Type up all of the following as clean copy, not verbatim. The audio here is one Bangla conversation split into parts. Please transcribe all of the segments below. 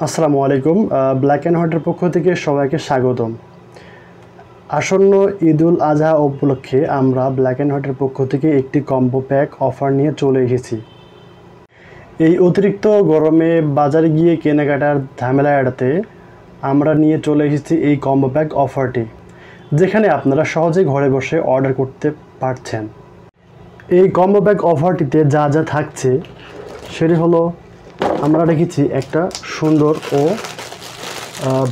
আসসালামু আলাইকুম। ব্ল্যাক অ্যান্ড হোয়াইটের পক্ষ থেকে সবাইকে স্বাগতম। আসন্ন ঈদুল আজহা উপলক্ষে আমরা ব্ল্যাক অ্যান্ড হোয়াইটের পক্ষ থেকে একটি কম্বো প্যাক অফার নিয়ে চলে এসেছি। এই অতিরিক্ত গরমে বাজারে গিয়ে কেনাকাটার ঝামেলা এড়াতে আমরা নিয়ে চলে এসেছি এই কম্বো প্যাক অফারটি, যেখানে আপনারা সহজেই ঘরে বসে অর্ডার করতে পারছেন। এই কম্বো প্যাক অফারটিতে যা যা থাকছে সেটি হলো, আমরা রেখেছি একটা সুন্দর ও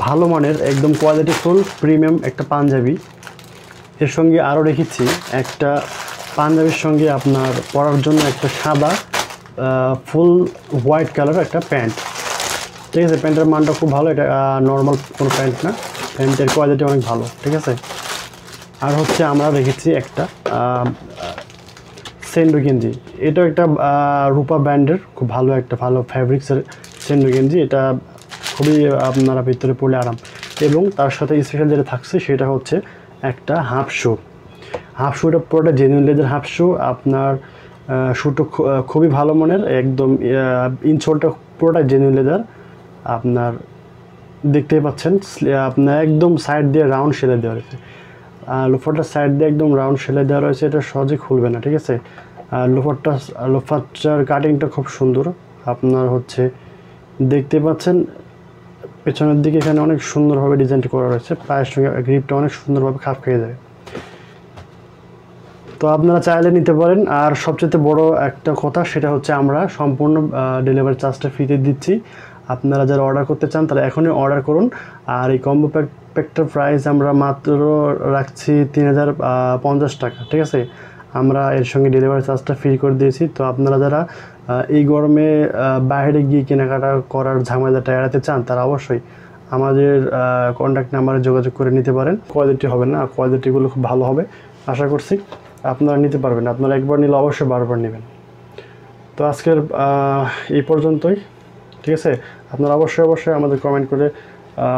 ভালো মানের একদম কোয়ালিটিফুল প্রিমিয়াম একটা পাঞ্জাবি। এর সঙ্গে আরও রেখেছি একটা পাঞ্জাবির সঙ্গে আপনার পরার জন্য একটা সাদা ফুল হোয়াইট কালার একটা প্যান্ট। ঠিক আছে, প্যান্টের মানটা খুব ভালো, এটা নর্মাল কোনো প্যান্ট না, প্যান্টের কোয়ালিটি অনেক ভালো। ঠিক আছে, আর হচ্ছে আমরা রেখেছি একটা সেন্ডো গেঞ্জি। এটাও একটা রূপা ব্র্যান্ডের খুব ভালো একটা ভালো ফ্যাব্রিক্সের সেন্ডো গেঞ্জি। এটা খুবই আপনারা ভিতরে পড়লে আরাম, এবং তার সাথে স্পেশাল যেটা থাকছে সেটা হচ্ছে একটা হাফ শু। হাফ শুটা পুরোটা জেনুইন লেদার হাফ শু। আপনার শুটা খুবই ভালো মানের, একদম ইনসোলটা পুরোটা জেনুইন লেদার। আপনার দেখতেই পাচ্ছেন, আপনার একদম সাইড দিয়ে রাউন্ড সেলাই দেওয়া রয়েছে। লোফারটার সাইড দিয়ে একদম রাউন্ড সেলাই দেওয়া রয়েছে, এটা সহজে খুলবে না। ঠিক আছে, লোফারটার কাটিংটা খুব সুন্দর। আপনার হচ্ছে দেখতে পাচ্ছেন পেছনের দিকে এখানে অনেক সুন্দরভাবে ডিজাইনটা করা রয়েছে, পায়ের সঙ্গে গ্রিপটা অনেক সুন্দরভাবে খাপ খেয়ে যাবে। তো আপনারা চাইলে নিতে পারেন। আর সবচেয়ে বড় একটা কথা সেটা হচ্ছে, আমরা সম্পূর্ণ ডেলিভারি চার্জটা ফ্রিতে দিচ্ছি। আপনারা যারা অর্ডার করতে চান তারা এখনই অর্ডার করুন। আর এই কম্বো প্যাকটার প্রাইস আমরা মাত্র রাখছি 3050 টাকা। ঠিক আছে, আমরা এর সঙ্গে ডেলিভারি চার্জটা ফ্রি করে দিয়েছি। তো আপনারা যারা এই গরমে বাইরে গিয়ে কেনাকাটা করার ঝামেলাটা এড়াতে চান তারা অবশ্যই আমাদের কন্ট্যাক্ট নাম্বারে যোগাযোগ করে নিতে পারেন। কোয়ালিটি হবে না, কোয়ালিটিগুলো খুব ভালো হবে আশা করছি। আপনারা নিতে পারবেন, আপনারা একবার নিলে অবশ্যই বারবার নেবেন। তো আজকের এই পর্যন্তই। ঠিক আছে, আপনারা অবশ্যই আমাদের কমেন্ট করে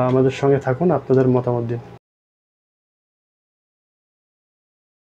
আমাদের সঙ্গে থাকুন, আপনাদের মতামত দিন।